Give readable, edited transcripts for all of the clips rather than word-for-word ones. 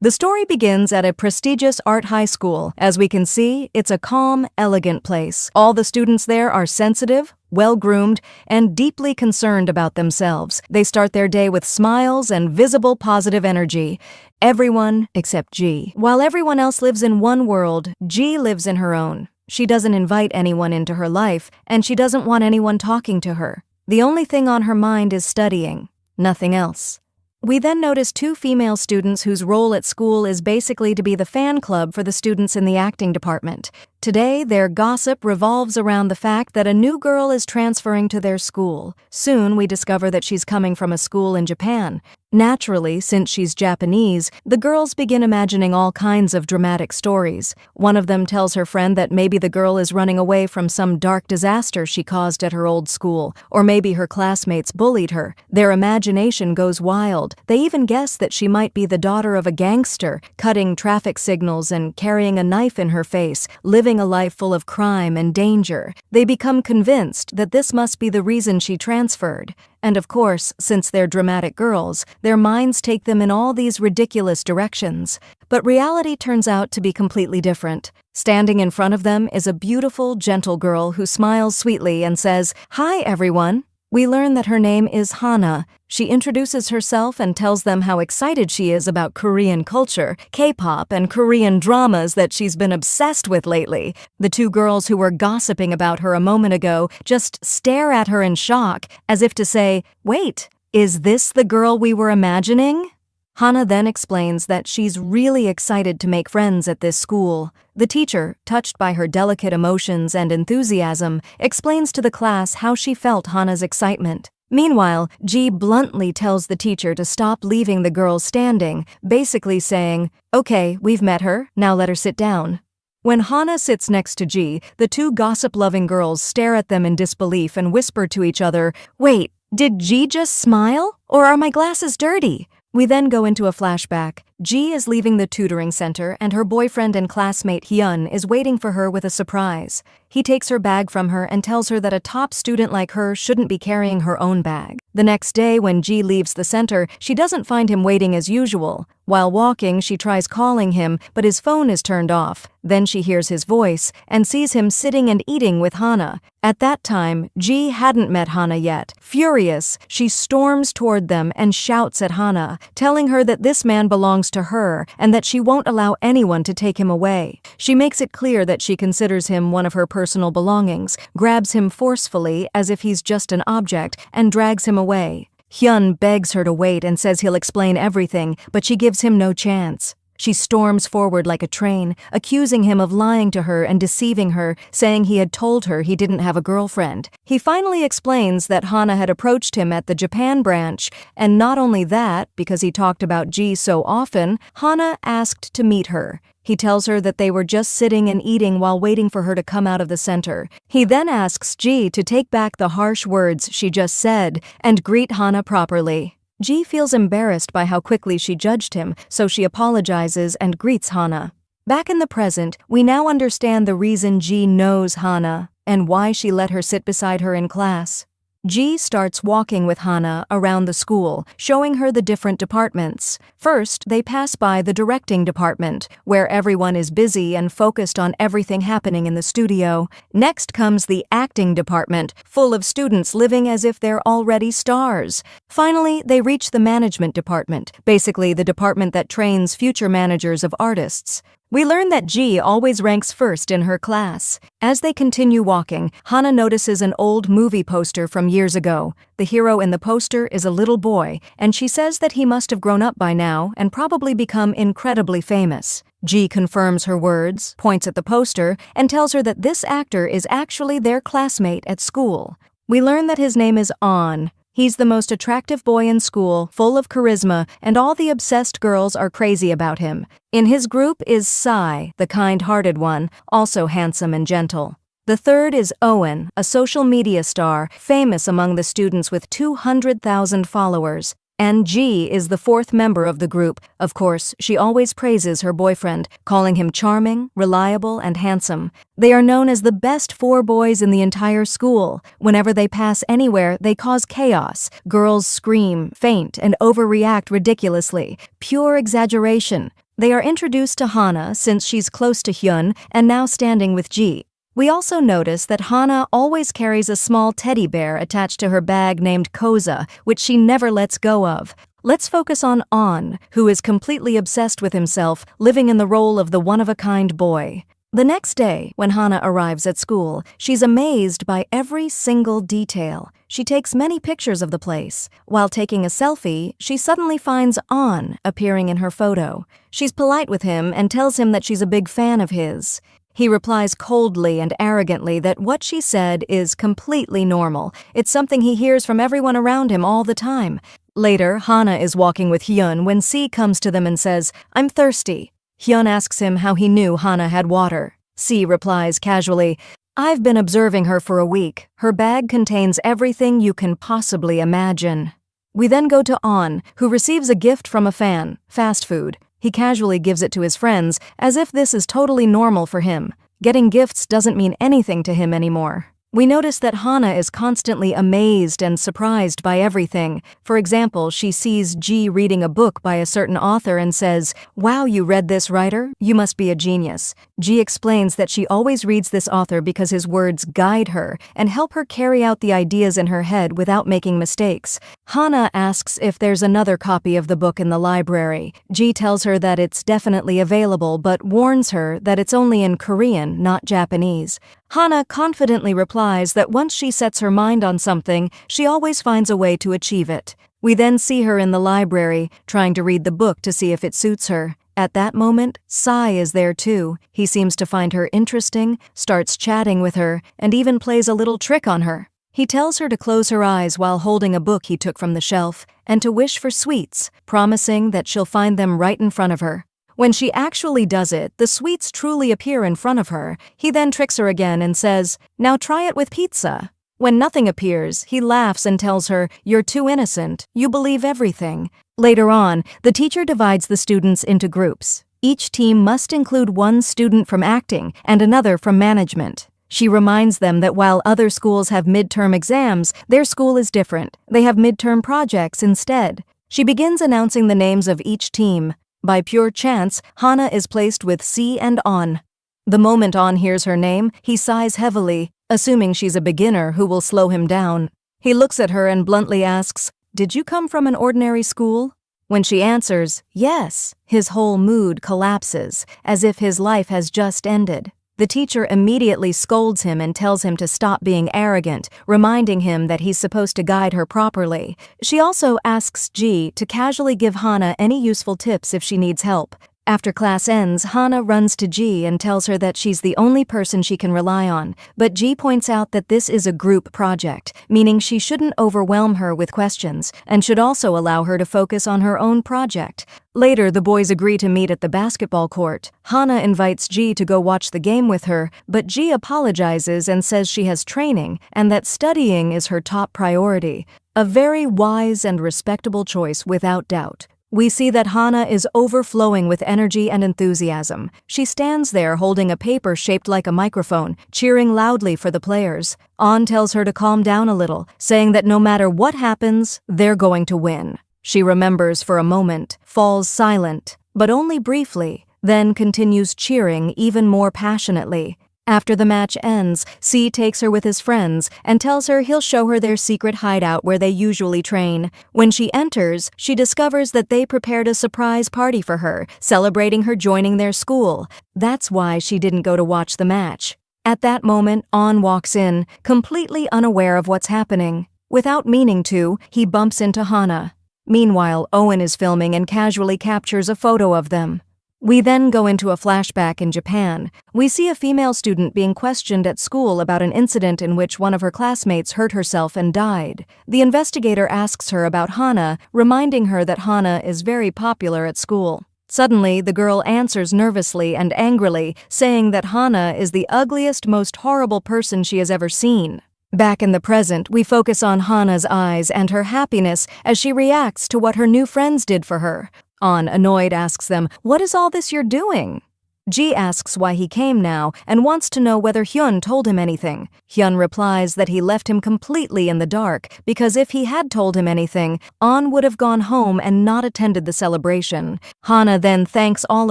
The story begins at a prestigious art high school. As we can see, it's a calm, elegant place. All the students there are sensitive, well-groomed, and deeply concerned about themselves. They start their day with smiles and visible positive energy. Everyone except G. While everyone else lives in one world, G lives in her own. She doesn't invite anyone into her life, and she doesn't want anyone talking to her. The only thing on her mind is studying, nothing else. We then notice two female students whose role at school is basically to be the fan club for the students in the acting department. Today, their gossip revolves around the fact that a new girl is transferring to their school. Soon, we discover that she's coming from a school in Japan. Naturally, since she's Japanese, the girls begin imagining all kinds of dramatic stories. One of them tells her friend that maybe the girl is running away from some dark disaster she caused at her old school, or maybe her classmates bullied her. Their imagination goes wild. They even guess that she might be the daughter of a gangster, cutting traffic signals and carrying a knife in her face, living a life full of crime and danger. They become convinced that this must be the reason she transferred. And of course, since they're dramatic girls, their minds take them in all these ridiculous directions. But reality turns out to be completely different. Standing in front of them is a beautiful, gentle girl who smiles sweetly and says, "Hi, everyone." We learn that her name is Hana. She introduces herself and tells them how excited she is about Korean culture, K-pop, and Korean dramas that she's been obsessed with lately. The two girls who were gossiping about her a moment ago just stare at her in shock, as if to say, "Wait, is this the girl we were imagining?" Hana then explains that she's really excited to make friends at this school. The teacher, touched by her delicate emotions and enthusiasm, explains to the class how she felt Hana's excitement. Meanwhile, G bluntly tells the teacher to stop leaving the girls standing, basically saying, "Okay, we've met her, now let her sit down." When Hana sits next to G, the two gossip-loving girls stare at them in disbelief and whisper to each other, "Wait, did G just smile? Or are my glasses dirty?" We then go into a flashback. G is leaving the tutoring center and her boyfriend and classmate Hyun is waiting for her with a surprise. He takes her bag from her and tells her that a top student like her shouldn't be carrying her own bag. The next day, when G leaves the center, she doesn't find him waiting as usual. While walking, she tries calling him, but his phone is turned off. Then she hears his voice and sees him sitting and eating with Hana. At that time, G hadn't met Hana yet. Furious, she storms toward them and shouts at Hana, telling her that this man belongs to her and that she won't allow anyone to take him away. She makes it clear that she considers him one of her personal belongings, grabs him forcefully as if he's just an object, and drags him away. Hyun begs her to wait and says he'll explain everything, but she gives him no chance. She storms forward like a train, accusing him of lying to her and deceiving her, saying he had told her he didn't have a girlfriend. He finally explains that Hana had approached him at the Japan branch, and not only that, because he talked about G so often, Hana asked to meet her. He tells her that they were just sitting and eating while waiting for her to come out of the center. He then asks G to take back the harsh words she just said and greet Hana properly. G feels embarrassed by how quickly she judged him, so she apologizes and greets Hana. Back in the present, we now understand the reason G knows Hana and why she let her sit beside her in class. G starts walking with Hana around the school, showing her the different departments. First, they pass by the directing department, where everyone is busy and focused on everything happening in the studio. Next comes the acting department, full of students living as if they're already stars. Finally, they reach the management department, basically the department that trains future managers of artists. We learn that G always ranks first in her class. As they continue walking, Hana notices an old movie poster from years ago. The hero in the poster is a little boy, and she says that he must have grown up by now and probably become incredibly famous. G confirms her words, points at the poster, and tells her that this actor is actually their classmate at school. We learn that his name is On. He's the most attractive boy in school, full of charisma, and all the obsessed girls are crazy about him. In his group is Sai, the kind-hearted one, also handsome and gentle. The third is Owen, a social media star, famous among the students with 200,000 followers. And G is the fourth member of the group. Of course, she always praises her boyfriend, calling him charming, reliable, and handsome. They are known as the best four boys in the entire school. Whenever they pass anywhere, they cause chaos. Girls scream, faint, and overreact ridiculously. Pure exaggeration. They are introduced to Hana since she's close to Hyun and now standing with Ji. We also notice that Hana always carries a small teddy bear attached to her bag named Koza, which she never lets go of. Let's focus on On, who is completely obsessed with himself, living in the role of the one-of-a-kind boy. The next day, when Hana arrives at school, she's amazed by every single detail. She takes many pictures of the place. While taking a selfie, she suddenly finds On appearing in her photo. She's polite with him and tells him that she's a big fan of his. He replies coldly and arrogantly that what she said is completely normal. It's something he hears from everyone around him all the time. Later, Hana is walking with Hyun when C comes to them and says, "I'm thirsty." Hyun asks him how he knew Hana had water. C replies casually, "I've been observing her for a week. Her bag contains everything you can possibly imagine." We then go to On, who receives a gift from a fan, fast food. He casually gives it to his friends, as if this is totally normal for him. Getting gifts doesn't mean anything to him anymore. We notice that Hana is constantly amazed and surprised by everything. For example, she sees Ji reading a book by a certain author and says, "Wow, you read this writer? You must be a genius." Ji explains that she always reads this author because his words guide her and help her carry out the ideas in her head without making mistakes. Hana asks if there's another copy of the book in the library. Ji tells her that it's definitely available but warns her that it's only in Korean, not Japanese. Hana confidently replies that once she sets her mind on something, she always finds a way to achieve it. We then see her in the library, trying to read the book to see if it suits her. At that moment, Sai is there too. He seems to find her interesting, starts chatting with her, and even plays a little trick on her. He tells her to close her eyes while holding a book he took from the shelf, and to wish for sweets, promising that she'll find them right in front of her. When she actually does it, the sweets truly appear in front of her. He then tricks her again and says, "Now try it with pizza." When nothing appears, he laughs and tells her, "You're too innocent. You believe everything." Later on, the teacher divides the students into groups. Each team must include one student from acting and another from management. She reminds them that while other schools have midterm exams, their school is different. They have midterm projects instead. She begins announcing the names of each team. By pure chance, Hana is placed with C and On. The moment On hears her name, he sighs heavily, assuming she's a beginner who will slow him down. He looks at her and bluntly asks, "Did you come from an ordinary school?" When she answers, "Yes," his whole mood collapses, as if his life has just ended. The teacher immediately scolds him and tells him to stop being arrogant, reminding him that he's supposed to guide her properly. She also asks Ji to casually give Hana any useful tips if she needs help. After class ends, Hana runs to Ji and tells her that she's the only person she can rely on, but Ji points out that this is a group project, meaning she shouldn't overwhelm her with questions, and should also allow her to focus on her own project. Later, the boys agree to meet at the basketball court. Hana invites Ji to go watch the game with her, but Ji apologizes and says she has training and that studying is her top priority. A very wise and respectable choice without doubt. We see that Hana is overflowing with energy and enthusiasm. She stands there holding a paper shaped like a microphone, cheering loudly for the players. On tells her to calm down a little, saying that no matter what happens, they're going to win. She remembers for a moment, falls silent, but only briefly, then continues cheering even more passionately. After the match ends, C takes her with his friends and tells her he'll show her their secret hideout where they usually train. When she enters, she discovers that they prepared a surprise party for her, celebrating her joining their school. That's why she didn't go to watch the match. At that moment, On walks in, completely unaware of what's happening. Without meaning to, he bumps into Hana. Meanwhile, Owen is filming and casually captures a photo of them. We then go into a flashback in Japan. We see a female student being questioned at school about an incident in which one of her classmates hurt herself and died. The investigator asks her about Hana, reminding her that Hana is very popular at school. Suddenly, the girl answers nervously and angrily, saying that Hana is the ugliest, most horrible person she has ever seen. Back in the present, we focus on Hana's eyes and her happiness as she reacts to what her new friends did for her. On, annoyed, asks them, "What is all this you're doing?" Ji asks why he came now and wants to know whether Hyun told him anything. Hyun replies that he left him completely in the dark because if he had told him anything, An would have gone home and not attended the celebration. Hana then thanks all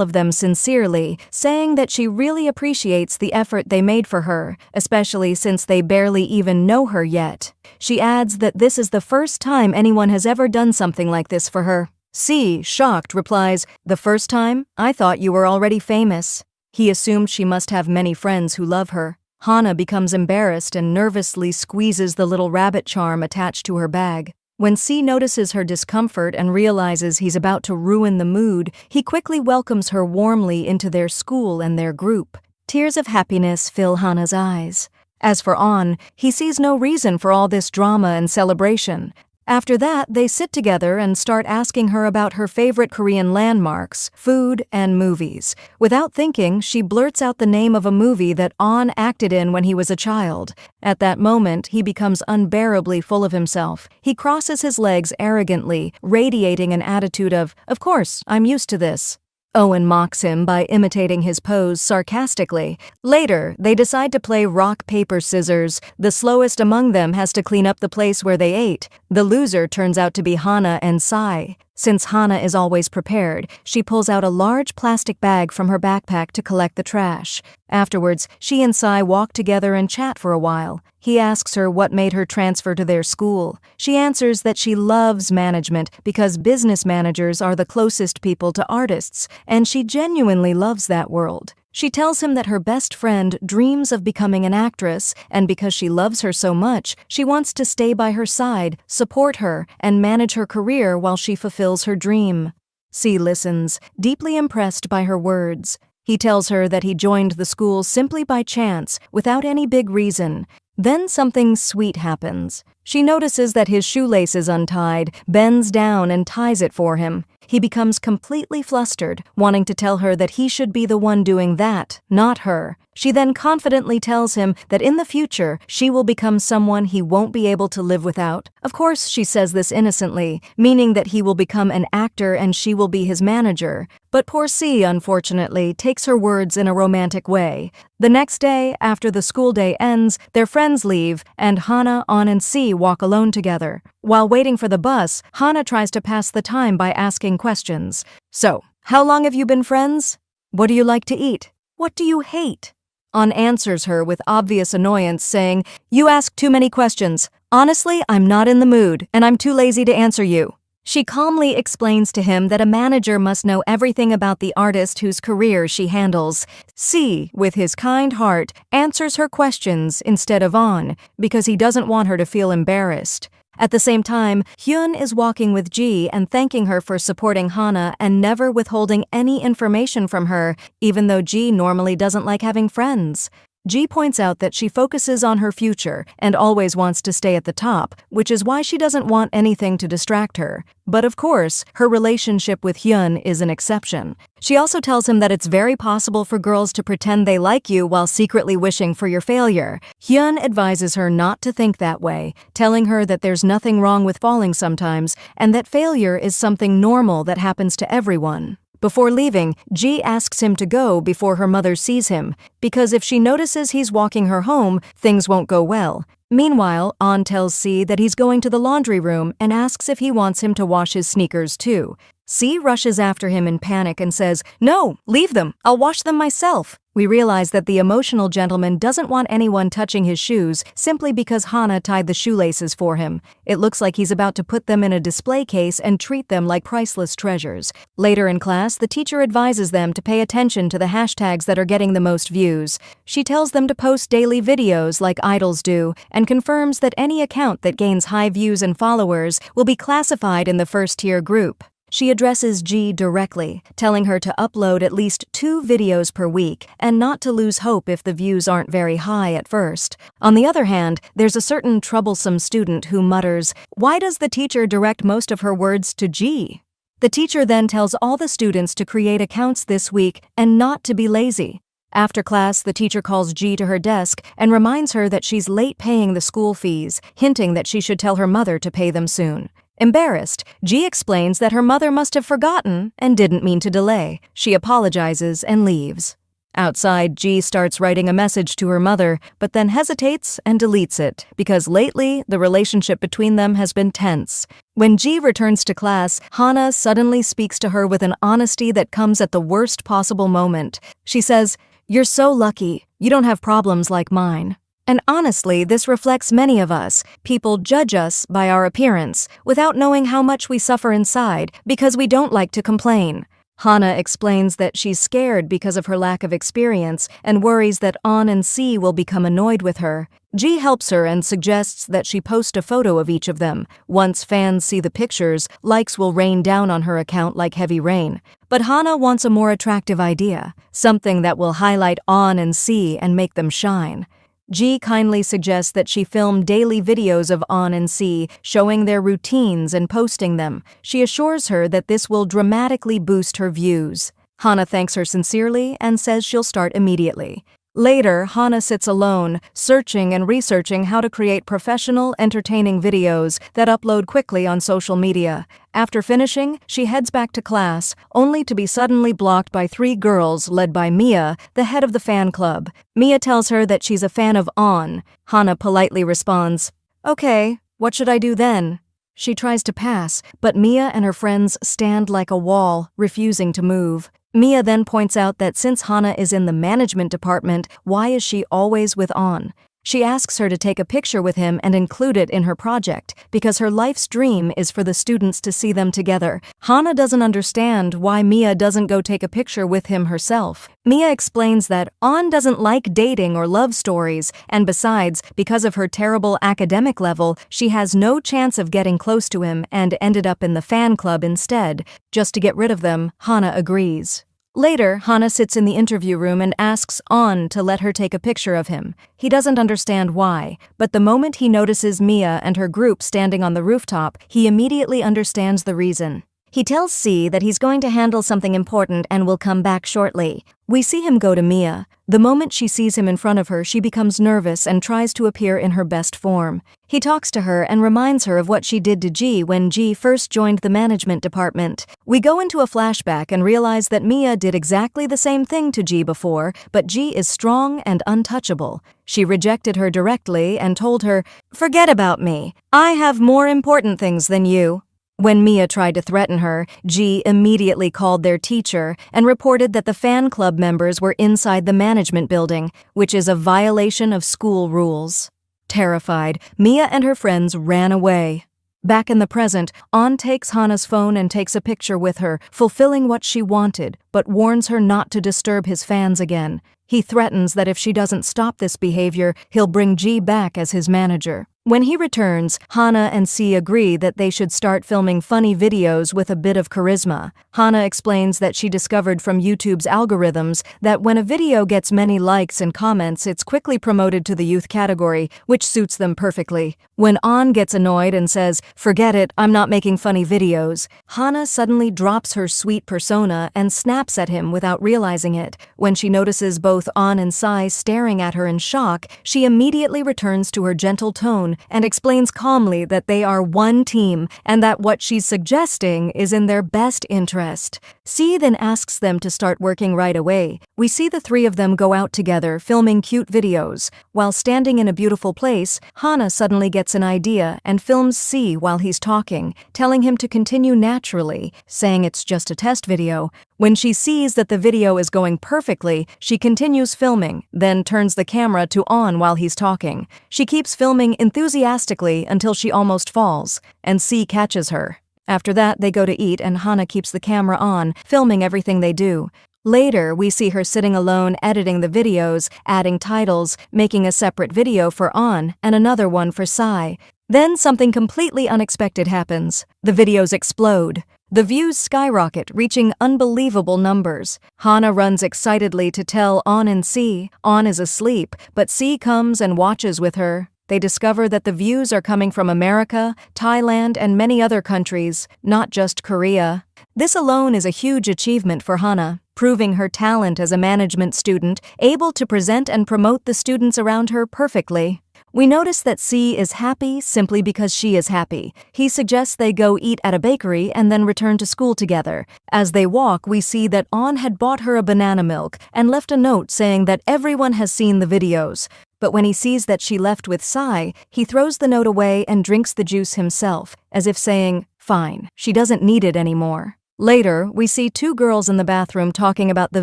of them sincerely, saying that she really appreciates the effort they made for her, especially since they barely even know her yet. She adds that this is the first time anyone has ever done something like this for her. C, shocked, replies, "The first time? I thought you were already famous." He assumed she must have many friends who love her. Hana becomes embarrassed and nervously squeezes the little rabbit charm attached to her bag. When C notices her discomfort and realizes he's about to ruin the mood, he quickly welcomes her warmly into their school and their group. Tears of happiness fill Hana's eyes. As for An, he sees no reason for all this drama and celebration. After that, they sit together and start asking her about her favorite Korean landmarks, food, and movies. Without thinking, she blurts out the name of a movie that An acted in when he was a child. At that moment, he becomes unbearably full of himself. He crosses his legs arrogantly, radiating an attitude of course, I'm used to this." Owen mocks him by imitating his pose sarcastically. Later, they decide to play rock, paper, scissors. The slowest among them has to clean up the place where they ate. The loser turns out to be Hana and Sai. Since Hana is always prepared, she pulls out a large plastic bag from her backpack to collect the trash. Afterwards, she and Sai walk together and chat for a while. He asks her what made her transfer to their school. She answers that she loves management because business managers are the closest people to artists, and she genuinely loves that world. She tells him that her best friend dreams of becoming an actress, and because she loves her so much, she wants to stay by her side, support her, and manage her career while she fulfills her dream. C listens, deeply impressed by her words. He tells her that he joined the school simply by chance, without any big reason. Then something sweet happens. She notices that his shoelace is untied, bends down and ties it for him. He becomes completely flustered, wanting to tell her that he should be the one doing that, not her. She then confidently tells him that in the future, she will become someone he won't be able to live without. Of course, she says this innocently, meaning that he will become an actor and she will be his manager. But poor C, unfortunately, takes her words in a romantic way. The next day, after the school day ends, their friends leave, and Hana, An, and C walk alone together. While waiting for the bus, Hana tries to pass the time by asking questions. "So, how long have you been friends? What do you like to eat? What do you hate?" An answers her with obvious annoyance, saying, "You ask too many questions. Honestly, I'm not in the mood, and I'm too lazy to answer you." She calmly explains to him that a manager must know everything about the artist whose career she handles. C, with his kind heart, answers her questions instead of An, because he doesn't want her to feel embarrassed. At the same time, Hyun is walking with Ji and thanking her for supporting Hana and never withholding any information from her, even though Ji normally doesn't like having friends. Ji points out that she focuses on her future and always wants to stay at the top, which is why she doesn't want anything to distract her. But of course, her relationship with Hyun is an exception. She also tells him that it's very possible for girls to pretend they like you while secretly wishing for your failure. Hyun advises her not to think that way, telling her that there's nothing wrong with falling sometimes and that failure is something normal that happens to everyone. Before leaving, Ji asks him to go before her mother sees him, because if she notices he's walking her home, things won't go well. Meanwhile, An tells C that he's going to the laundry room and asks if he wants him to wash his sneakers too. C rushes after him in panic and says, "No, leave them. I'll wash them myself." We realize that the emotional gentleman doesn't want anyone touching his shoes simply because Hana tied the shoelaces for him. It looks like he's about to put them in a display case and treat them like priceless treasures. Later in class, the teacher advises them to pay attention to the hashtags that are getting the most views. She tells them to post daily videos like idols do and confirms that any account that gains high views and followers will be classified in the first-tier group. She addresses Ji directly, telling her to upload at least 2 videos per week and not to lose hope if the views aren't very high at first. On the other hand, there's a certain troublesome student who mutters, "Why does the teacher direct most of her words to Ji?" The teacher then tells all the students to create accounts this week and not to be lazy. After class, the teacher calls Ji to her desk and reminds her that she's late paying the school fees, hinting that she should tell her mother to pay them soon. Embarrassed, Ji explains that her mother must have forgotten and didn't mean to delay. She apologizes and leaves. Outside, Ji starts writing a message to her mother, but then hesitates and deletes it, because lately, the relationship between them has been tense. When Ji returns to class, Hana suddenly speaks to her with an honesty that comes at the worst possible moment. She says, "You're so lucky. You don't have problems like mine." And honestly, this reflects many of us. People judge us by our appearance, without knowing how much we suffer inside, because we don't like to complain. Hana explains that she's scared because of her lack of experience and worries that An and C will become annoyed with her. Ji helps her and suggests that she post a photo of each of them. Once fans see the pictures, likes will rain down on her account like heavy rain. But Hana wants a more attractive idea, something that will highlight An and C and make them shine. Ji kindly suggests that she film daily videos of An and C, showing their routines and posting them. She assures her that this will dramatically boost her views. Hana thanks her sincerely and says she'll start immediately. Later, Hana sits alone, searching and researching how to create professional, entertaining videos that upload quickly on social media. After finishing, she heads back to class, only to be suddenly blocked by 3 girls led by Mia, the head of the fan club. Mia tells her that she's a fan of An. Hana politely responds, "Okay, what should I do then?" She tries to pass, but Mia and her friends stand like a wall, refusing to move. Mia then points out that since Hana is in the management department, why is she always with An? She asks her to take a picture with him and include it in her project, because her life's dream is for the students to see them together. Hana doesn't understand why Mia doesn't go take a picture with him herself. Mia explains that An doesn't like dating or love stories, and besides, because of her terrible academic level, she has no chance of getting close to him and ended up in the fan club instead. Just to get rid of them, Hana agrees. Later, Hana sits in the interview room and asks An to let her take a picture of him. He doesn't understand why, but the moment he notices Mia and her group standing on the rooftop, he immediately understands the reason. He tells C that he's going to handle something important and will come back shortly. We see him go to Mia. The moment she sees him in front of her, she becomes nervous and tries to appear in her best form. He talks to her and reminds her of what she did to Ji when Ji first joined the management department. We go into a flashback and realize that Mia did exactly the same thing to Ji before, but Ji is strong and untouchable. She rejected her directly and told her, "Forget about me. I have more important things than you." When Mia tried to threaten her, Ji immediately called their teacher and reported that the fan club members were inside the management building, which is a violation of school rules. Terrified, Mia and her friends ran away. Back in the present, An takes Hana's phone and takes a picture with her, fulfilling what she wanted, but warns her not to disturb his fans again. He threatens that if she doesn't stop this behavior, he'll bring Ji back as his manager. When he returns, Hana and C agree that they should start filming funny videos with a bit of charisma. Hana explains that she discovered from YouTube's algorithms that when a video gets many likes and comments, it's quickly promoted to the youth category, which suits them perfectly. When An gets annoyed and says, "Forget it, I'm not making funny videos," Hana suddenly drops her sweet persona and snaps at him without realizing it. When she notices both An and Sai staring at her in shock, she immediately returns to her gentle tone and explains calmly that they are one team and that what she's suggesting is in their best interest. C then asks them to start working right away. We see the 3 of them go out together, filming cute videos. While standing in a beautiful place, Hana suddenly gets an idea and films C while he's talking, telling him to continue naturally, saying it's just a test video. When she sees that the video is going perfectly, she continues filming, then turns the camera to An while he's talking. She keeps filming enthusiastically until she almost falls, and C catches her. After that, they go to eat and Hana keeps the camera on, filming everything they do. Later, we see her sitting alone editing the videos, adding titles, making a separate video for An and another one for Sai. Then something completely unexpected happens. The videos explode. The views skyrocket, reaching unbelievable numbers. Hana runs excitedly to tell An and C. An is asleep, but C comes and watches with her. They discover that the views are coming from America, Thailand, and many other countries, not just Korea. This alone is a huge achievement for Hana, proving her talent as a management student, able to present and promote the students around her perfectly. We notice that C is happy simply because she is happy. He suggests they go eat at a bakery and then return to school together. As they walk, we see that On had bought her a banana milk and left a note saying that everyone has seen the videos. But when he sees that she left with Sai, he throws the note away and drinks the juice himself, as if saying, "Fine, she doesn't need it anymore." Later, we see two girls in the bathroom talking about the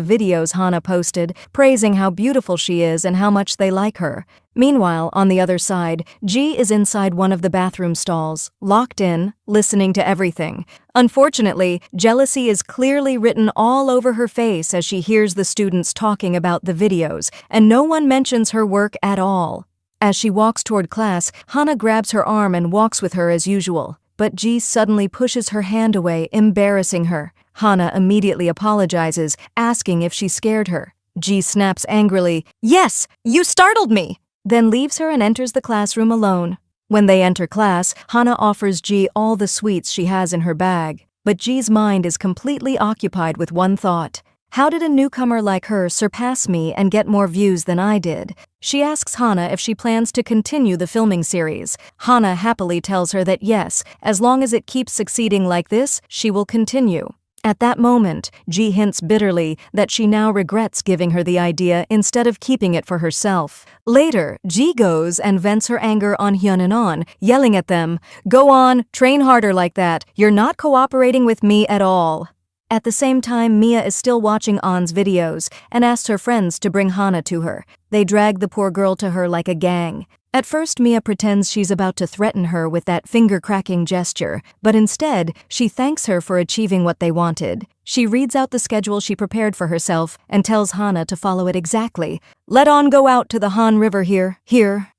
videos Hana posted, praising how beautiful she is and how much they like her. Meanwhile, on the other side, G is inside one of the bathroom stalls, locked in, listening to everything. Unfortunately, jealousy is clearly written all over her face as she hears the students talking about the videos, and no one mentions her work at all. As she walks toward class, Hana grabs her arm and walks with her as usual. But G suddenly pushes her hand away, embarrassing her. Hana immediately apologizes, asking if she scared her. G snaps angrily, "Yes, you startled me!" then leaves her and enters the classroom alone. When they enter class, Hana offers G all the sweets she has in her bag. But G's mind is completely occupied with one thought. How did a newcomer like her surpass me and get more views than I did? She asks Hana if she plans to continue the filming series. Hana happily tells her that yes, as long as it keeps succeeding like this, she will continue. At that moment, Ji hints bitterly that she now regrets giving her the idea instead of keeping it for herself. Later, Ji goes and vents her anger on Hyun and On, yelling at them, "Go on, train harder like that. You're not cooperating with me at all." At the same time, Mia is still watching On's videos and asks her friends to bring Hana to her. They drag the poor girl to her like a gang. At first, Mia pretends she's about to threaten her with that finger-cracking gesture, but instead, she thanks her for achieving what they wanted. She reads out the schedule she prepared for herself and tells Hana to follow it exactly. "Let On go out to the Han River here,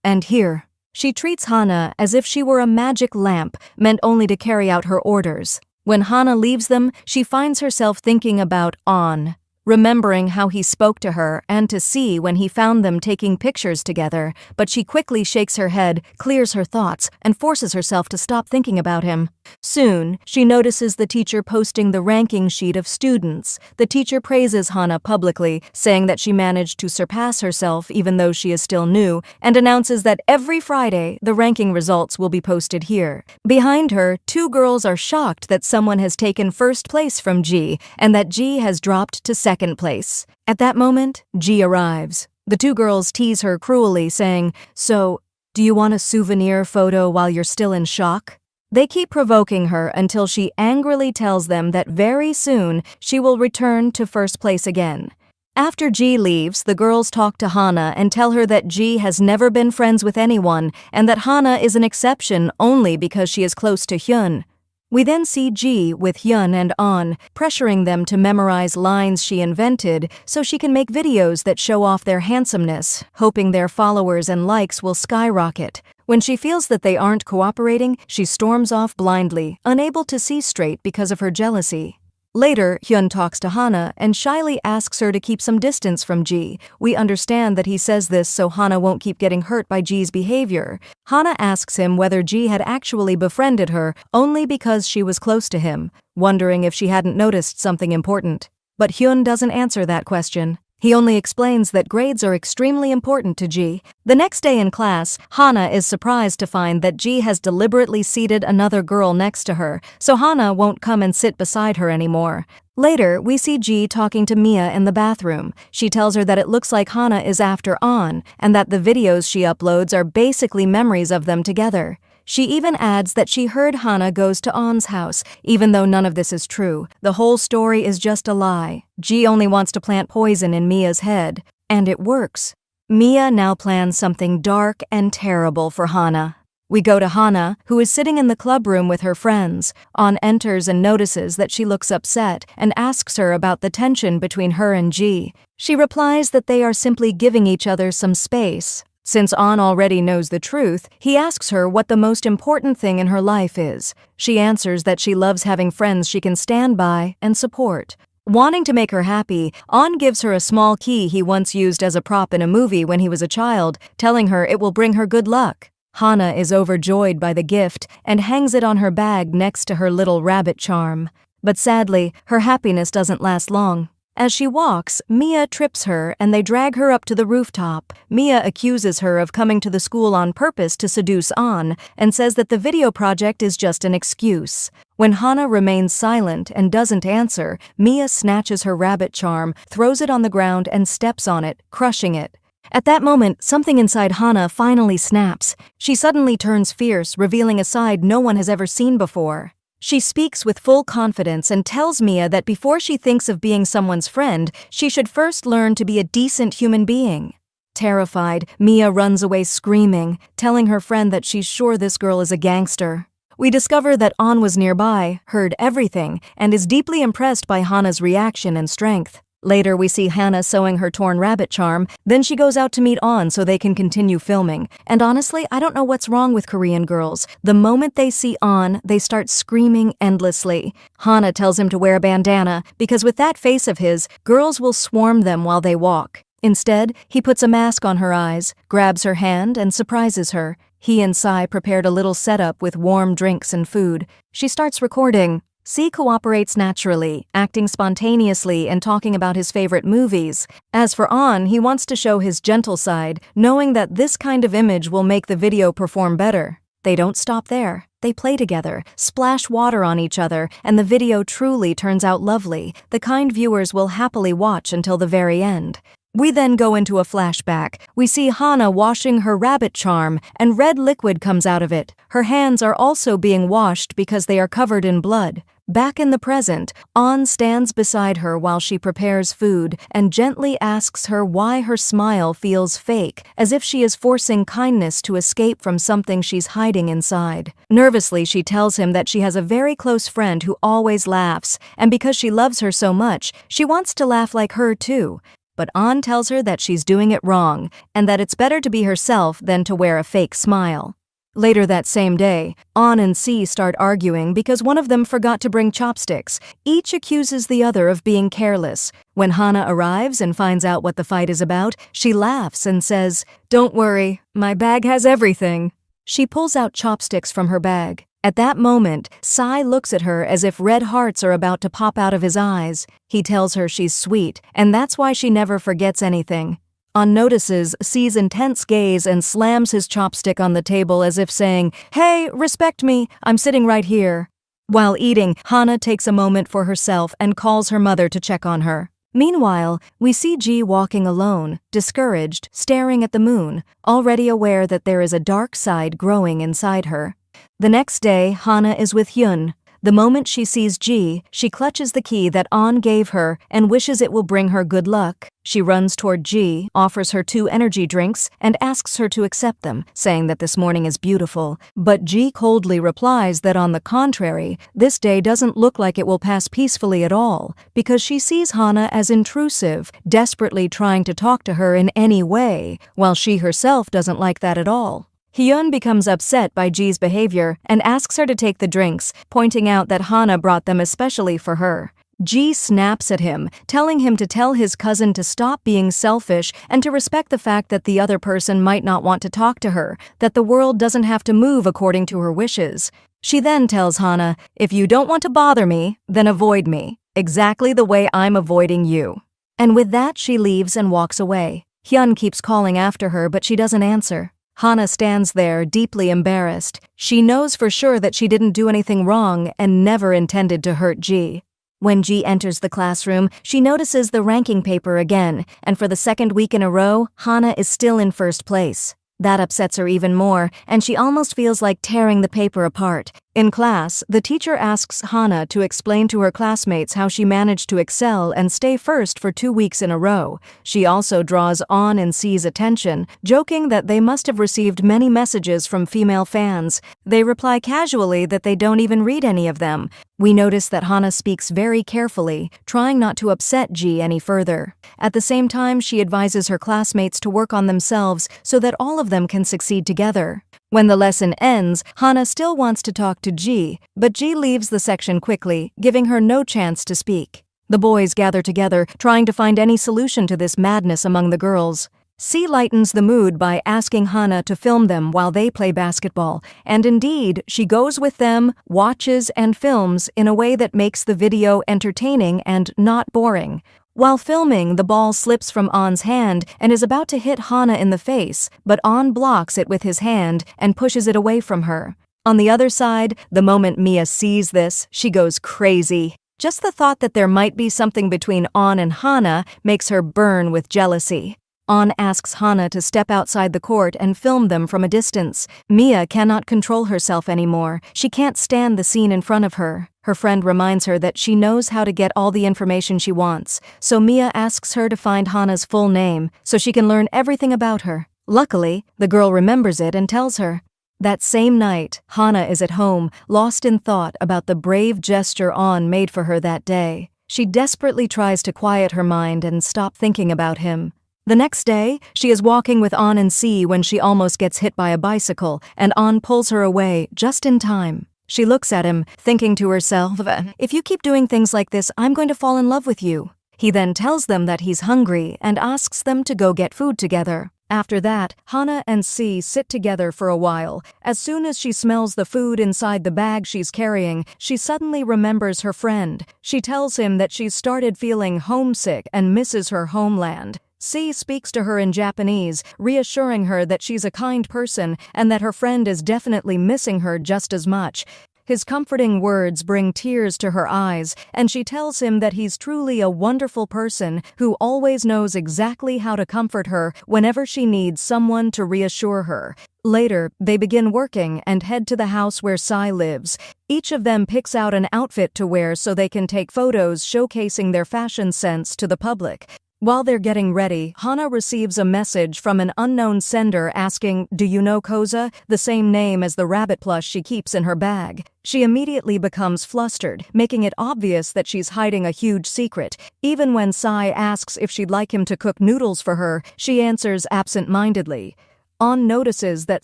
and here." She treats Hana as if she were a magic lamp meant only to carry out her orders. When Hana leaves them, she finds herself thinking about On, remembering how he spoke to her and to See when he found them taking pictures together, but she quickly shakes her head, clears her thoughts, and forces herself to stop thinking about him. Soon, she notices the teacher posting the ranking sheet of students. The teacher praises Hana publicly, saying that she managed to surpass herself even though she is still new, and announces that every Friday, the ranking results will be posted here. Behind her, two girls are shocked that someone has taken first place from Ji, and that Ji has dropped to second place. At that moment, Ji arrives. The two girls tease her cruelly, saying, "So, do you want a souvenir photo while you're still in shock?" They keep provoking her until she angrily tells them that very soon she will return to first place again. After Ji leaves, the girls talk to Hana and tell her that Ji has never been friends with anyone and that Hana is an exception only because she is close to Hyun. We then see Ji with Hyun and On, pressuring them to memorize lines she invented so she can make videos that show off their handsomeness, hoping their followers and likes will skyrocket. When she feels that they aren't cooperating, she storms off blindly, unable to see straight because of her jealousy. Later, Hyun talks to Hana and shyly asks her to keep some distance from Ji. We understand that he says this so Hana won't keep getting hurt by Ji's behavior. Hana asks him whether Ji had actually befriended her only because she was close to him, wondering if she hadn't noticed something important. But Hyun doesn't answer that question. He only explains that grades are extremely important to Ji. The next day in class, Hana is surprised to find that Ji has deliberately seated another girl next to her, so Hana won't come and sit beside her anymore. Later, we see Ji talking to Mia in the bathroom. She tells her that it looks like Hana is after On, and that the videos she uploads are basically memories of them together. She even adds that she heard Hana goes to On's house, even though none of this is true. The whole story is just a lie. Ji only wants to plant poison in Mia's head, and it works. Mia now plans something dark and terrible for Hana. We go to Hana, who is sitting in the club room with her friends. On enters and notices that she looks upset and asks her about the tension between her and Ji. She replies that they are simply giving each other some space. Since On already knows the truth, he asks her what the most important thing in her life is. She answers that she loves having friends she can stand by and support. Wanting to make her happy, On gives her a small key he once used as a prop in a movie when he was a child, telling her it will bring her good luck. Hana is overjoyed by the gift and hangs it on her bag next to her little rabbit charm. But sadly, her happiness doesn't last long. As she walks, Mia trips her and they drag her up to the rooftop. Mia accuses her of coming to the school on purpose to seduce An and says that the video project is just an excuse. When Hana remains silent and doesn't answer, Mia snatches her rabbit charm, throws it on the ground and steps on it, crushing it. At that moment, something inside Hana finally snaps. She suddenly turns fierce, revealing a side no one has ever seen before. She speaks with full confidence and tells Mia that before she thinks of being someone's friend, she should first learn to be a decent human being. Terrified, Mia runs away screaming, telling her friend that she's sure this girl is a gangster. We discover that An was nearby, heard everything, and is deeply impressed by Hana's reaction and strength. Later, we see Hana sewing her torn rabbit charm, then she goes out to meet An so they can continue filming. And honestly, I don't know what's wrong with Korean girls. The moment they see An, they start screaming endlessly. Hana tells him to wear a bandana, because with that face of his, girls will swarm them while they walk. Instead, he puts a mask on her eyes, grabs her hand, and surprises her. He and Sai prepared a little setup with warm drinks and food. She starts recording. C cooperates naturally, acting spontaneously and talking about his favorite movies. As for An, he wants to show his gentle side, knowing that this kind of image will make the video perform better. They don't stop there. They play together, splash water on each other, and the video truly turns out lovely, the kind viewers will happily watch until the very end. We then go into a flashback. We see Hana washing her rabbit charm, and red liquid comes out of it. Her hands are also being washed because they are covered in blood. Back in the present, An stands beside her while she prepares food and gently asks her why her smile feels fake, as if she is forcing kindness to escape from something she's hiding inside. Nervously, she tells him that she has a very close friend who always laughs, and because she loves her so much, she wants to laugh like her too. But An tells her that she's doing it wrong, and that it's better to be herself than to wear a fake smile. Later that same day, An and C start arguing because one of them forgot to bring chopsticks. Each accuses the other of being careless. When Hana arrives and finds out what the fight is about, she laughs and says, "Don't worry, my bag has everything." She pulls out chopsticks from her bag. At that moment, Sai looks at her as if red hearts are about to pop out of his eyes. He tells her she's sweet, and that's why she never forgets anything. An notices C's intense gaze and slams his chopstick on the table as if saying, "Hey, respect me, I'm sitting right here." While eating, Hana takes a moment for herself and calls her mother to check on her. Meanwhile, we see Ji walking alone, discouraged, staring at the moon, already aware that there is a dark side growing inside her. The next day, Hana is with Hyun. The moment she sees Ji, she clutches the key that An gave her and wishes it will bring her good luck. She runs toward Ji, offers her 2 energy drinks, and asks her to accept them, saying that this morning is beautiful. But Ji coldly replies that on the contrary, this day doesn't look like it will pass peacefully at all, because she sees Hana as intrusive, desperately trying to talk to her in any way, while she herself doesn't like that at all. Hyun becomes upset by Ji's behavior and asks her to take the drinks, pointing out that Hana brought them especially for her. Ji snaps at him, telling him to tell his cousin to stop being selfish and to respect the fact that the other person might not want to talk to her, that the world doesn't have to move according to her wishes. She then tells Hana, "If you don't want to bother me, then avoid me, exactly the way I'm avoiding you." And with that, she leaves and walks away. Hyun keeps calling after her, but she doesn't answer. Hana stands there, deeply embarrassed. She knows for sure that she didn't do anything wrong and never intended to hurt Ji. When Ji enters the classroom, she notices the ranking paper again, and for the second week in a row, Hana is still in first place. That upsets her even more, and she almost feels like tearing the paper apart. In class, the teacher asks Hana to explain to her classmates how she managed to excel and stay first for 2 weeks in a row. She also draws An and C's attention, joking that they must have received many messages from female fans. They reply casually that they don't even read any of them. We notice that Hana speaks very carefully, trying not to upset Ji any further. At the same time, she advises her classmates to work on themselves so that all of them can succeed together. When the lesson ends, Hana still wants to talk to Ji, but Ji leaves the section quickly, giving her no chance to speak. The boys gather together, trying to find any solution to this madness among the girls. C lightens the mood by asking Hana to film them while they play basketball, and indeed, she goes with them, watches, and films in a way that makes the video entertaining and not boring. While filming, the ball slips from On's hand and is about to hit Hana in the face, but On blocks it with his hand and pushes it away from her. On the other side, the moment Mia sees this, she goes crazy. Just the thought that there might be something between On and Hana makes her burn with jealousy. On asks Hana to step outside the court and film them from a distance. Mia cannot control herself anymore. She can't stand the scene in front of her. Her friend reminds her that she knows how to get all the information she wants, so Mia asks her to find Hana's full name so she can learn everything about her. Luckily, the girl remembers it and tells her. That same night, Hana is at home, lost in thought about the brave gesture On made for her that day. She desperately tries to quiet her mind and stop thinking about him. The next day, she is walking with On and C when she almost gets hit by a bicycle, and On pulls her away just in time. She looks at him, thinking to herself, "If you keep doing things like this, I'm going to fall in love with you." He then tells them that he's hungry and asks them to go get food together. After that, Hana and C sit together for a while. As soon as she smells the food inside the bag she's carrying, she suddenly remembers her friend. She tells him that she's started feeling homesick and misses her homeland. C speaks to her in Japanese, reassuring her that she's a kind person and that her friend is definitely missing her just as much. His comforting words bring tears to her eyes, and she tells him that he's truly a wonderful person who always knows exactly how to comfort her whenever she needs someone to reassure her. Later, they begin working and head to the house where Sai lives. Each of them picks out an outfit to wear so they can take photos showcasing their fashion sense to the public. While they're getting ready, Hana receives a message from an unknown sender asking, "Do you know Koza?" the same name as the rabbit plush she keeps in her bag. She immediately becomes flustered, making it obvious that she's hiding a huge secret. Even when Sai asks if she'd like him to cook noodles for her, she answers absent-mindedly. On notices that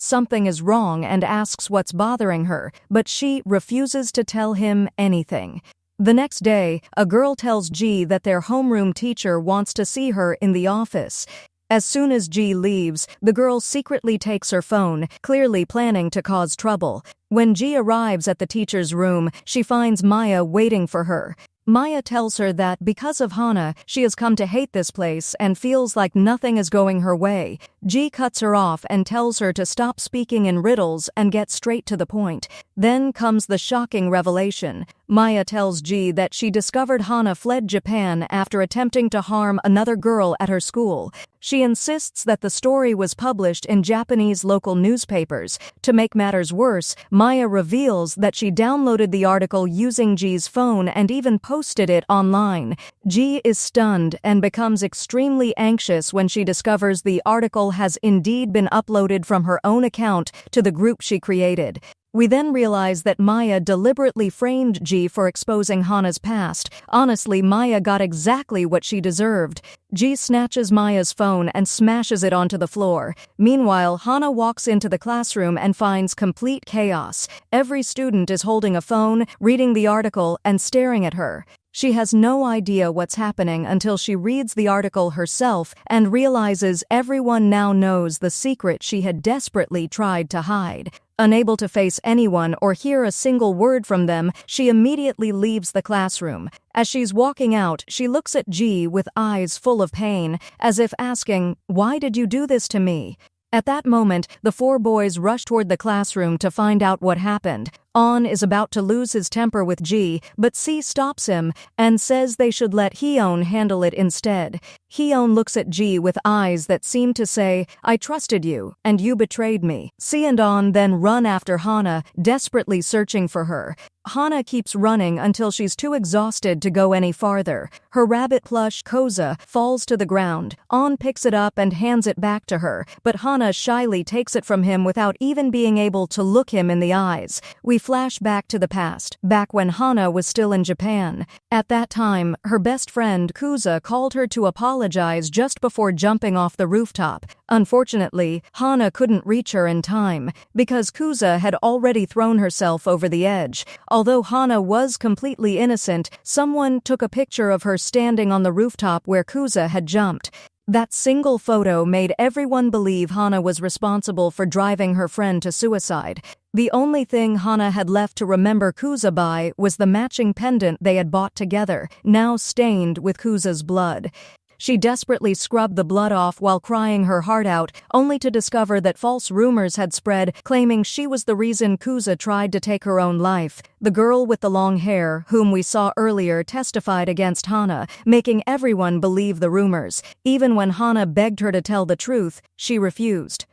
something is wrong and asks what's bothering her, but she refuses to tell him anything. The next day, a girl tells G that their homeroom teacher wants to see her in the office. As soon as G leaves, the girl secretly takes her phone, clearly planning to cause trouble. When G arrives at the teacher's room, she finds Maya waiting for her. Maya tells her that because of Hana, she has come to hate this place and feels like nothing is going her way. G cuts her off and tells her to stop speaking in riddles and get straight to the point. Then comes the shocking revelation. Maya tells G that she discovered Hana fled Japan after attempting to harm another girl at her school. She insists that the story was published in Japanese local newspapers. To make matters worse, Maya reveals that she downloaded the article using G's phone and even posted it online. G is stunned and becomes extremely anxious when she discovers the article has indeed been uploaded from her own account to the group she created. We then realize that Maya deliberately framed G for exposing Hana's past. Honestly, Maya got exactly what she deserved. G snatches Maya's phone and smashes it onto the floor. Meanwhile, Hana walks into the classroom and finds complete chaos. Every student is holding a phone, reading the article, and staring at her. She has no idea what's happening until she reads the article herself and realizes everyone now knows the secret she had desperately tried to hide. Unable to face anyone or hear a single word from them, she immediately leaves the classroom. As she's walking out, she looks at G with eyes full of pain, as if asking, "Why did you do this to me?" At that moment, the four boys rush toward the classroom to find out what happened. On is about to lose his temper with G, but C stops him and says they should let Hyun handle it instead. Hyun looks at G with eyes that seem to say, "I trusted you, and you betrayed me." C and On then run after Hana, desperately searching for her. Hana keeps running until she's too exhausted to go any farther. Her rabbit plush, Koza, falls to the ground. On picks it up and hands it back to her, but Hana shyly takes it from him without even being able to look him in the eyes. We flash back to the past, back when Hana was still in Japan. At that time, her best friend, Kuza, called her to apologize just before jumping off the rooftop. Unfortunately, Hana couldn't reach her in time, because Kuza had already thrown herself over the edge. Although Hana was completely innocent, someone took a picture of her standing on the rooftop where Kuza had jumped. That single photo made everyone believe Hana was responsible for driving her friend to suicide. The only thing Hana had left to remember Kuza by was the matching pendant they had bought together, now stained with Kuza's blood. She desperately scrubbed the blood off while crying her heart out, only to discover that false rumors had spread, claiming she was the reason Kuza tried to take her own life. The girl with the long hair, whom we saw earlier, testified against Hana, making everyone believe the rumors. Even when Hana begged her to tell the truth, she refused.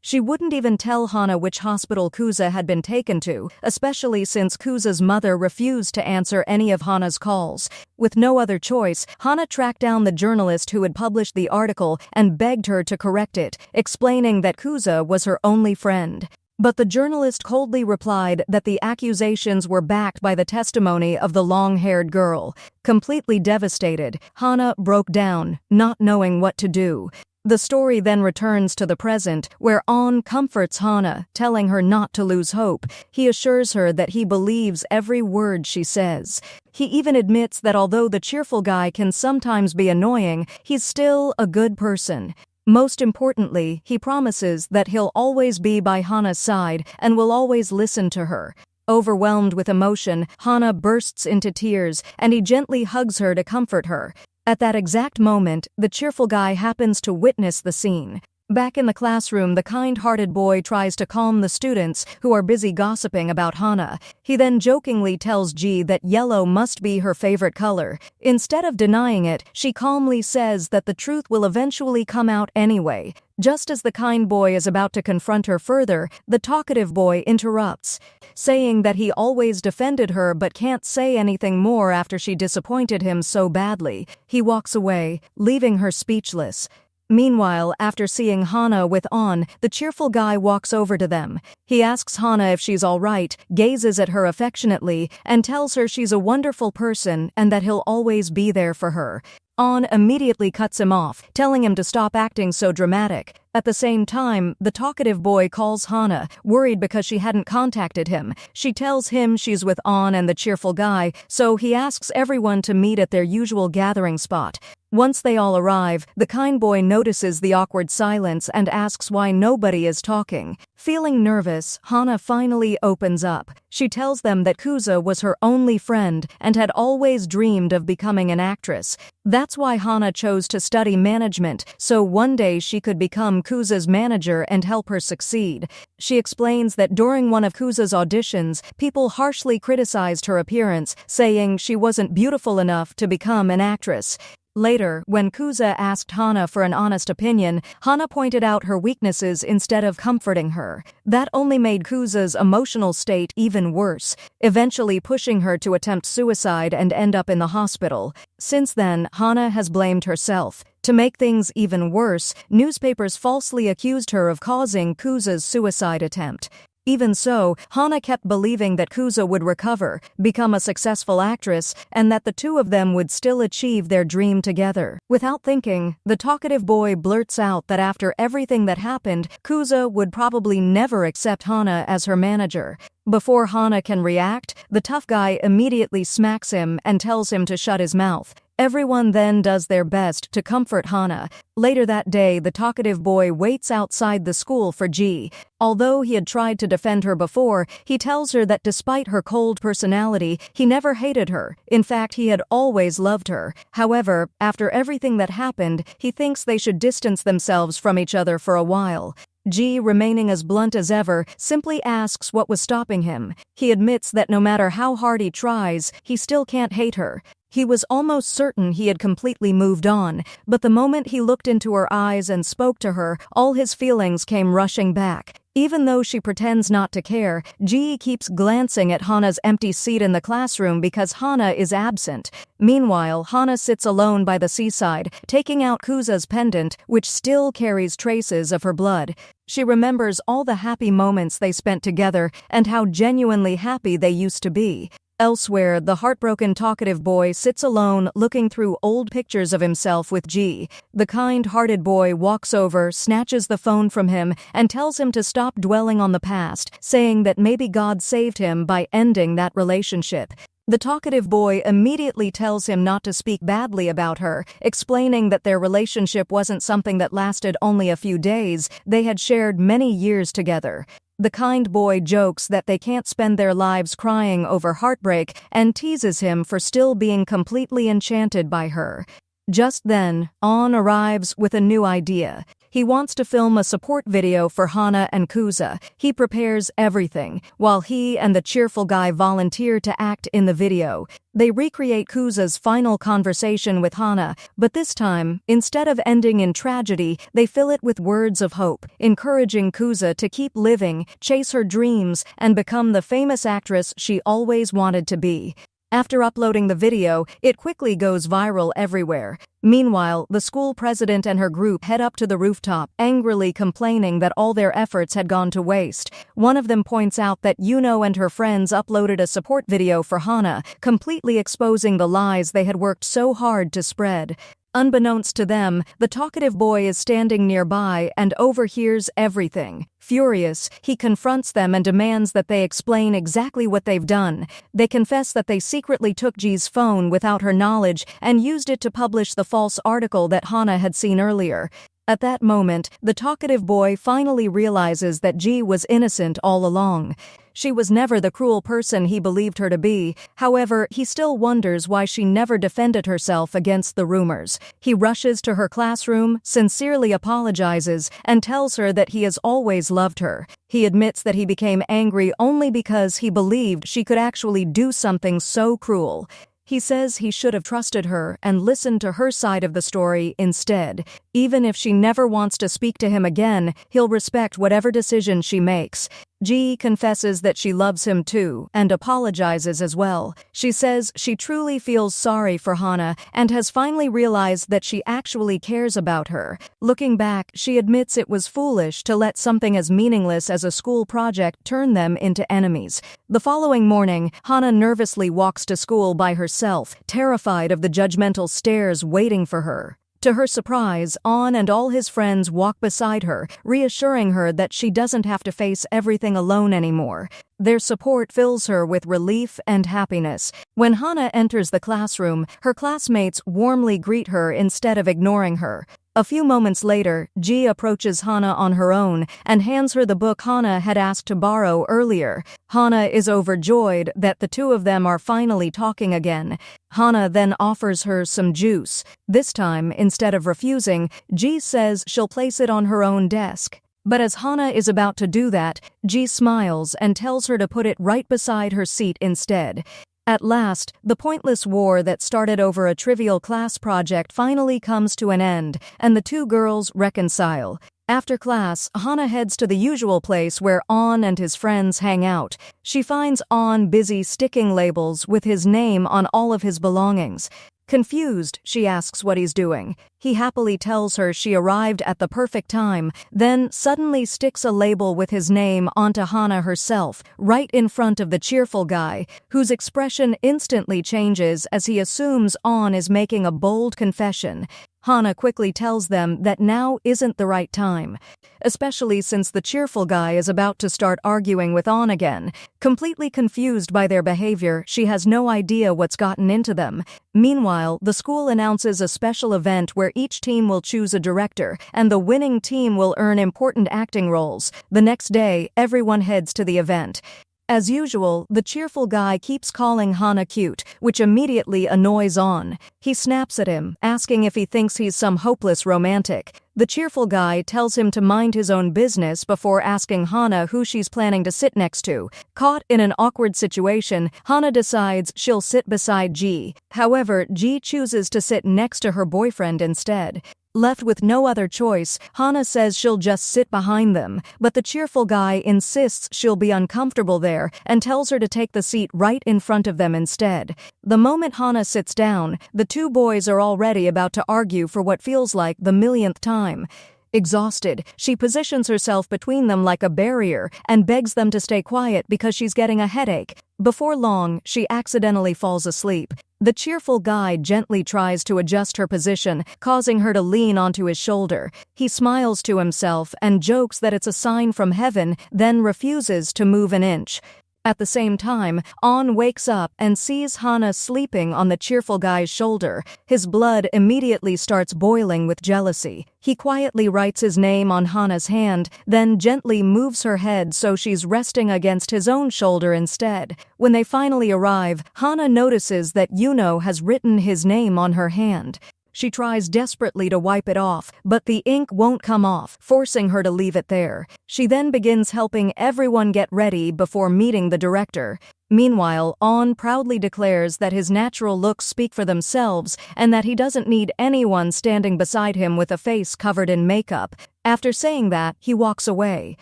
She wouldn't even tell Hana which hospital Kuza had been taken to, especially since Kuza's mother refused to answer any of Hana's calls. With no other choice, Hana tracked down the journalist who had published the article and begged her to correct it, explaining that Kuza was her only friend. But the journalist coldly replied that the accusations were backed by the testimony of the long-haired girl. Completely devastated, Hana broke down, not knowing what to do. The story then returns to the present, where An comforts Hana, telling her not to lose hope. He assures her that he believes every word she says. He even admits that although the cheerful guy can sometimes be annoying, he's still a good person. Most importantly, he promises that he'll always be by Hana's side and will always listen to her. Overwhelmed with emotion, Hana bursts into tears, and he gently hugs her to comfort her. At that exact moment, the cheerful guy happens to witness the scene. Back in the classroom, the kind-hearted boy tries to calm the students who are busy gossiping about Hana. He then jokingly tells Ji that yellow must be her favorite color. Instead of denying it, she calmly says that the truth will eventually come out anyway. Just as the kind boy is about to confront her further, the talkative boy interrupts, saying that he always defended her but can't say anything more after she disappointed him so badly. He walks away, leaving her speechless. Meanwhile, after seeing Hana with An, the cheerful guy walks over to them. He asks Hana if she's all right, gazes at her affectionately, and tells her she's a wonderful person and that he'll always be there for her. An immediately cuts him off, telling him to stop acting so dramatic. At the same time, the talkative boy calls Hana, worried because she hadn't contacted him. She tells him she's with An and the cheerful guy, so he asks everyone to meet at their usual gathering spot. Once they all arrive, the kind boy notices the awkward silence and asks why nobody is talking. Feeling nervous, Hana finally opens up. She tells them that Kuza was her only friend and had always dreamed of becoming an actress. That's why Hana chose to study management, so one day she could become Kuza's manager and help her succeed. She explains that during one of Kuza's auditions, people harshly criticized her appearance, saying she wasn't beautiful enough to become an actress. Later, when Kuza asked Hana for an honest opinion, Hana pointed out her weaknesses instead of comforting her. That only made Kuza's emotional state even worse, eventually pushing her to attempt suicide and end up in the hospital. Since then, Hana has blamed herself. To make things even worse, newspapers falsely accused her of causing Kuza's suicide attempt. Even so, Hana kept believing that Kuza would recover, become a successful actress, and that the two of them would still achieve their dream together. Without thinking, the talkative boy blurts out that after everything that happened, Kuza would probably never accept Hana as her manager. Before Hana can react, the tough guy immediately smacks him and tells him to shut his mouth. Everyone then does their best to comfort Hana. Later that day, the talkative boy waits outside the school for Ji. Although he had tried to defend her before, he tells her that despite her cold personality, he never hated her. In fact, he had always loved her. However, after everything that happened, he thinks they should distance themselves from each other for a while. Ji, remaining as blunt as ever, simply asks what was stopping him. He admits that no matter how hard he tries, he still can't hate her. He was almost certain he had completely moved on, but the moment he looked into her eyes and spoke to her, all his feelings came rushing back. Even though she pretends not to care, Ji keeps glancing at Hana's empty seat in the classroom because Hana is absent. Meanwhile, Hana sits alone by the seaside, taking out Kuza's pendant, which still carries traces of her blood. She remembers all the happy moments they spent together and how genuinely happy they used to be. Elsewhere, the heartbroken talkative boy sits alone looking through old pictures of himself with Ji. The kind-hearted boy walks over, snatches the phone from him, and tells him to stop dwelling on the past, saying that maybe God saved him by ending that relationship. The talkative boy immediately tells him not to speak badly about her, explaining that their relationship wasn't something that lasted only a few days, they had shared many years together. The kind boy jokes that they can't spend their lives crying over heartbreak and teases him for still being completely enchanted by her. Just then, On arrives with a new idea. He wants to film a support video for Hana and Kuza. He prepares everything, while he and the cheerful guy volunteer to act in the video. They recreate Kuza's final conversation with Hana, but this time, instead of ending in tragedy, they fill it with words of hope, encouraging Kuza to keep living, chase her dreams, and become the famous actress she always wanted to be. After uploading the video, it quickly goes viral everywhere. Meanwhile, the school president and her group head up to the rooftop, angrily complaining that all their efforts had gone to waste. One of them points out that Yuno and her friends uploaded a support video for Hana, completely exposing the lies they had worked so hard to spread. Unbeknownst to them, the talkative boy is standing nearby and overhears everything. Furious, he confronts them and demands that they explain exactly what they've done. They confess that they secretly took Ji's phone without her knowledge and used it to publish the false article that Hana had seen earlier. At that moment, the talkative boy finally realizes that Ji was innocent all along. She was never the cruel person he believed her to be. However, he still wonders why she never defended herself against the rumors. He rushes to her classroom, sincerely apologizes, and tells her that he has always loved her. He admits that he became angry only because he believed she could actually do something so cruel. He says he should have trusted her and listened to her side of the story instead. Even if she never wants to speak to him again, he'll respect whatever decision she makes. Ji confesses that she loves him too, and apologizes as well. She says she truly feels sorry for Hana and has finally realized that she actually cares about her. Looking back, she admits it was foolish to let something as meaningless as a school project turn them into enemies. The following morning, Hana nervously walks to school by herself, terrified of the judgmental stares waiting for her. To her surprise, On and all his friends walk beside her, reassuring her that she doesn't have to face everything alone anymore. Their support fills her with relief and happiness. When Hana enters the classroom, her classmates warmly greet her instead of ignoring her. A few moments later, Ji approaches Hana on her own and hands her the book Hana had asked to borrow earlier. Hana is overjoyed that the two of them are finally talking again. Hana then offers her some juice. This time, instead of refusing, Ji says she'll place it on her own desk. But as Hana is about to do that, Ji smiles and tells her to put it right beside her seat instead. At last, the pointless war that started over a trivial class project finally comes to an end, and the two girls reconcile. After class, Hana heads to the usual place where On and his friends hang out. She finds On busy sticking labels with his name on all of his belongings. Confused, she asks what he's doing. He happily tells her she arrived at the perfect time, then suddenly sticks a label with his name onto Hana herself, right in front of the cheerful guy, whose expression instantly changes as he assumes On is making a bold confession. Hana quickly tells them that now isn't the right time, especially since the cheerful guy is about to start arguing with On again. Completely confused by their behavior, she has no idea what's gotten into them. Meanwhile, the school announces a special event where each team will choose a director, and the winning team will earn important acting roles. The next day, everyone heads to the event. As usual, the cheerful guy keeps calling Hana cute, which immediately annoys On. He snaps at him, asking if he thinks he's some hopeless romantic. The cheerful guy tells him to mind his own business before asking Hana who she's planning to sit next to. Caught in an awkward situation, Hana decides she'll sit beside Ji. However, Ji chooses to sit next to her boyfriend instead. Left with no other choice, Hana says she'll just sit behind them, but the cheerful guy insists she'll be uncomfortable there and tells her to take the seat right in front of them instead. The moment Hana sits down, the two boys are already about to argue for what feels like the millionth time. Exhausted, she positions herself between them like a barrier and begs them to stay quiet because she's getting a headache. Before long, she accidentally falls asleep. The cheerful guy gently tries to adjust her position, causing her to lean onto his shoulder. He smiles to himself and jokes that it's a sign from heaven, then refuses to move an inch. At the same time, On wakes up and sees Hana sleeping on the cheerful guy's shoulder. His blood immediately starts boiling with jealousy. He quietly writes his name on Hana's hand, then gently moves her head so she's resting against his own shoulder instead. When they finally arrive, Hana notices that Yuno has written his name on her hand. She tries desperately to wipe it off, but the ink won't come off, forcing her to leave it there. She then begins helping everyone get ready before meeting the director. Meanwhile, On proudly declares that his natural looks speak for themselves and that he doesn't need anyone standing beside him with a face covered in makeup. After saying that, he walks away.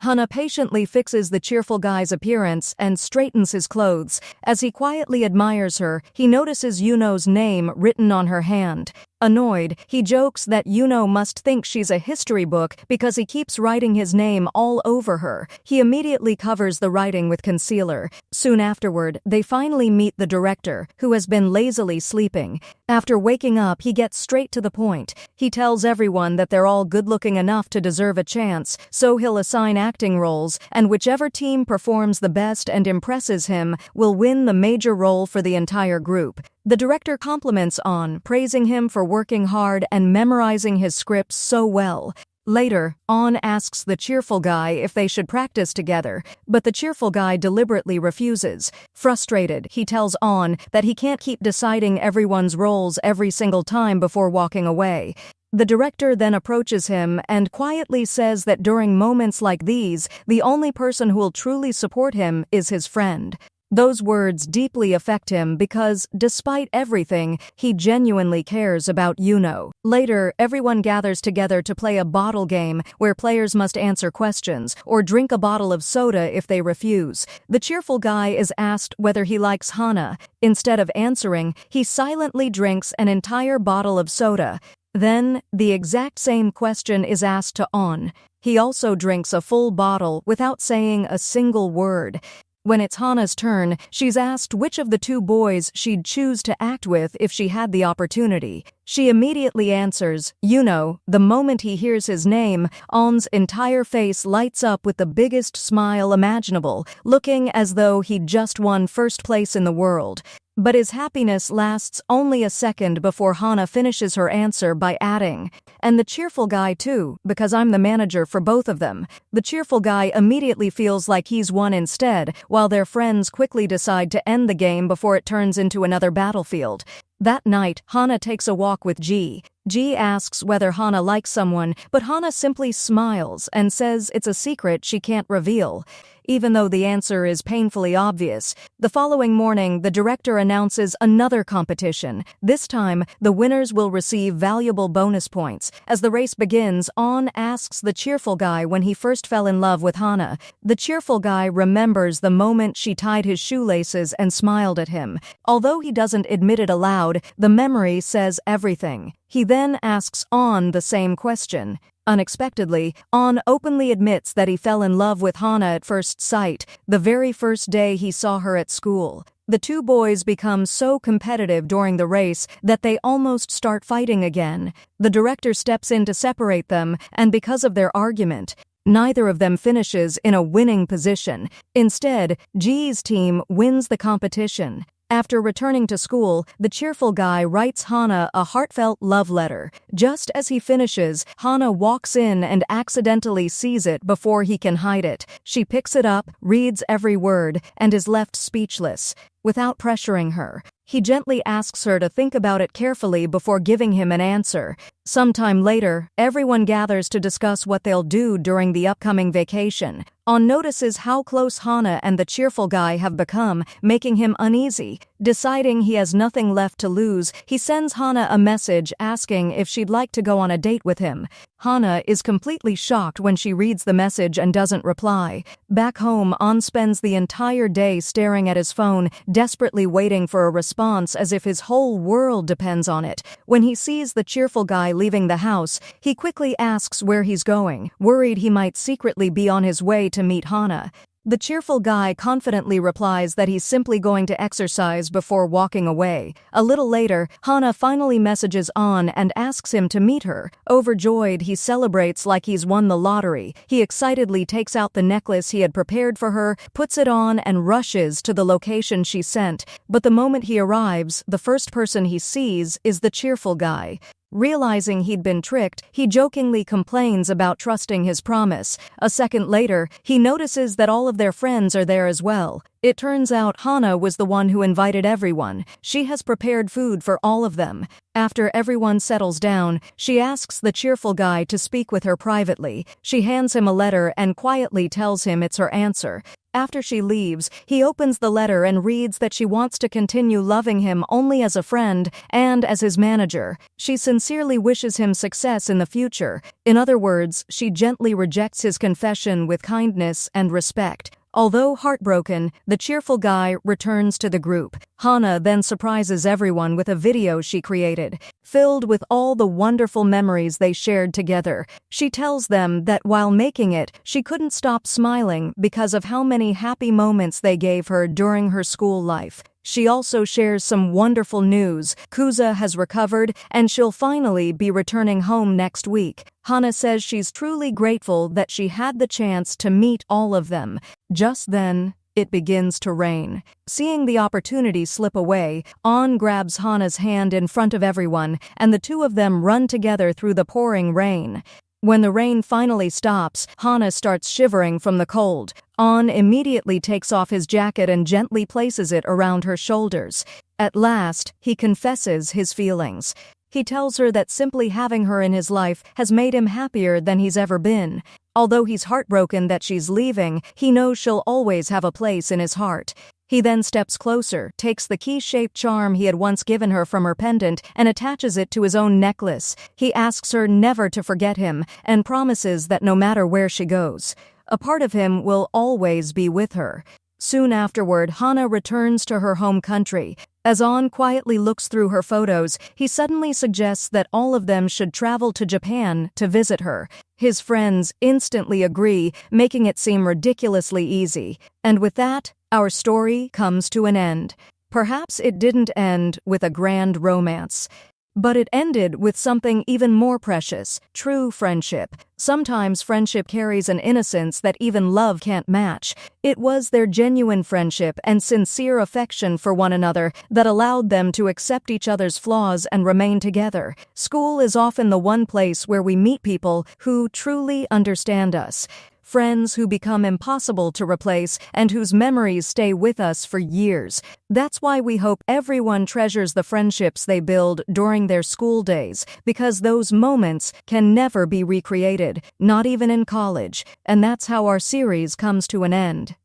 Hana patiently fixes the cheerful guy's appearance and straightens his clothes. As he quietly admires her, he notices Yuno's name written on her hand. Annoyed, he jokes that Yuno must think she's a history book because he keeps writing his name all over her. He immediately covers the writing with concealer. Soon afterward, they finally meet the director, who has been lazily sleeping. After waking up, he gets straight to the point. He tells everyone that they're all good-looking enough to deserve a chance, so he'll assign acting roles, and whichever team performs the best and impresses him will win the major role for the entire group. The director compliments On, praising him for working hard and memorizing his scripts so well. Later, On asks the cheerful guy if they should practice together, but the cheerful guy deliberately refuses. Frustrated, he tells On that he can't keep deciding everyone's roles every single time before walking away. The director then approaches him and quietly says that during moments like these, the only person who will truly support him is his friend. Those words deeply affect him because, despite everything, he genuinely cares about Yuno. Later, everyone gathers together to play a bottle game where players must answer questions or drink a bottle of soda if they refuse. The cheerful guy is asked whether he likes Hana. Instead of answering, he silently drinks an entire bottle of soda. Then, the exact same question is asked to On. He also drinks a full bottle without saying a single word. When it's Hana's turn, she's asked which of the two boys she'd choose to act with if she had the opportunity. She immediately answers, Yuno. The moment he hears his name, On's entire face lights up with the biggest smile imaginable, looking as though he'd just won first place in the world. But his happiness lasts only a second before Hana finishes her answer by adding, and the cheerful guy too, because I'm the manager for both of them. The cheerful guy immediately feels like he's won instead, while their friends quickly decide to end the game before it turns into another battlefield. That night, Hana takes a walk with Ji. Ji asks whether Hana likes someone, but Hana simply smiles and says it's a secret she can't reveal. Even though the answer is painfully obvious, the following morning the director announces another competition. This time, the winners will receive valuable bonus points. As the race begins, On asks the cheerful guy when he first fell in love with Hana. The cheerful guy remembers the moment she tied his shoelaces and smiled at him. Although he doesn't admit it aloud, the memory says everything. He then asks On the same question. Unexpectedly, On openly admits that he fell in love with Hana at first sight, the very first day he saw her at school. The two boys become so competitive during the race that they almost start fighting again. The director steps in to separate them, and because of their argument, neither of them finishes in a winning position. Instead, Ji's team wins the competition. After returning to school, the cheerful guy writes Hana a heartfelt love letter. Just as he finishes, Hana walks in and accidentally sees it before he can hide it. She picks it up, reads every word, and is left speechless. Without pressuring her, he gently asks her to think about it carefully before giving him an answer. Sometime later, everyone gathers to discuss what they'll do during the upcoming vacation. On notices how close Hana and the cheerful guy have become, making him uneasy. Deciding he has nothing left to lose, he sends Hana a message asking if she'd like to go on a date with him. Hana is completely shocked when she reads the message and doesn't reply. Back home, On spends the entire day staring at his phone, desperately waiting for a response as if his whole world depends on it. When he sees the cheerful guy leaving the house, he quickly asks where he's going, worried he might secretly be on his way to meet Hana. The cheerful guy confidently replies that he's simply going to exercise before walking away. A little later, Hana finally messages On and asks him to meet her. Overjoyed, he celebrates like he's won the lottery. He excitedly takes out the necklace he had prepared for her, puts it on, and rushes to the location she sent. But the moment he arrives, the first person he sees is the cheerful guy. Realizing he'd been tricked, he jokingly complains about trusting his promise. A second later, he notices that all of their friends are there as well. It turns out Hana was the one who invited everyone. She has prepared food for all of them. After everyone settles down, she asks the cheerful guy to speak with her privately. She hands him a letter and quietly tells him it's her answer. After she leaves, he opens the letter and reads that she wants to continue loving him only as a friend and as his manager. She sincerely wishes him success in the future. In other words, she gently rejects his confession with kindness and respect. Although heartbroken, the cheerful guy returns to the group. Hana then surprises everyone with a video she created, filled with all the wonderful memories they shared together. She tells them that while making it, she couldn't stop smiling because of how many happy moments they gave her during her school life. She also shares some wonderful news. Kuza has recovered and she'll finally be returning home next week. Hana says she's truly grateful that she had the chance to meet all of them. Just then, it begins to rain. Seeing the opportunity slip away, On grabs Hana's hand in front of everyone, and the two of them run together through the pouring rain. When the rain finally stops, Hana starts shivering from the cold. On immediately takes off his jacket and gently places it around her shoulders. At last, he confesses his feelings. He tells her that simply having her in his life has made him happier than he's ever been. Although he's heartbroken that she's leaving, he knows she'll always have a place in his heart. He then steps closer, takes the key-shaped charm he had once given her from her pendant, and attaches it to his own necklace. He asks her never to forget him, and promises that no matter where she goes, a part of him will always be with her. Soon afterward, Hana returns to her home country. As On quietly looks through her photos, he suddenly suggests that all of them should travel to Japan to visit her. His friends instantly agree, making it seem ridiculously easy. And with that, our story comes to an end. Perhaps it didn't end with a grand romance, but it ended with something even more precious: true friendship. Sometimes friendship carries an innocence that even love can't match. It was their genuine friendship and sincere affection for one another that allowed them to accept each other's flaws and remain together. School is often the one place where we meet people who truly understand us. Friends who become impossible to replace and whose memories stay with us for years. That's why we hope everyone treasures the friendships they build during their school days, because those moments can never be recreated, not even in college. And that's how our series comes to an end.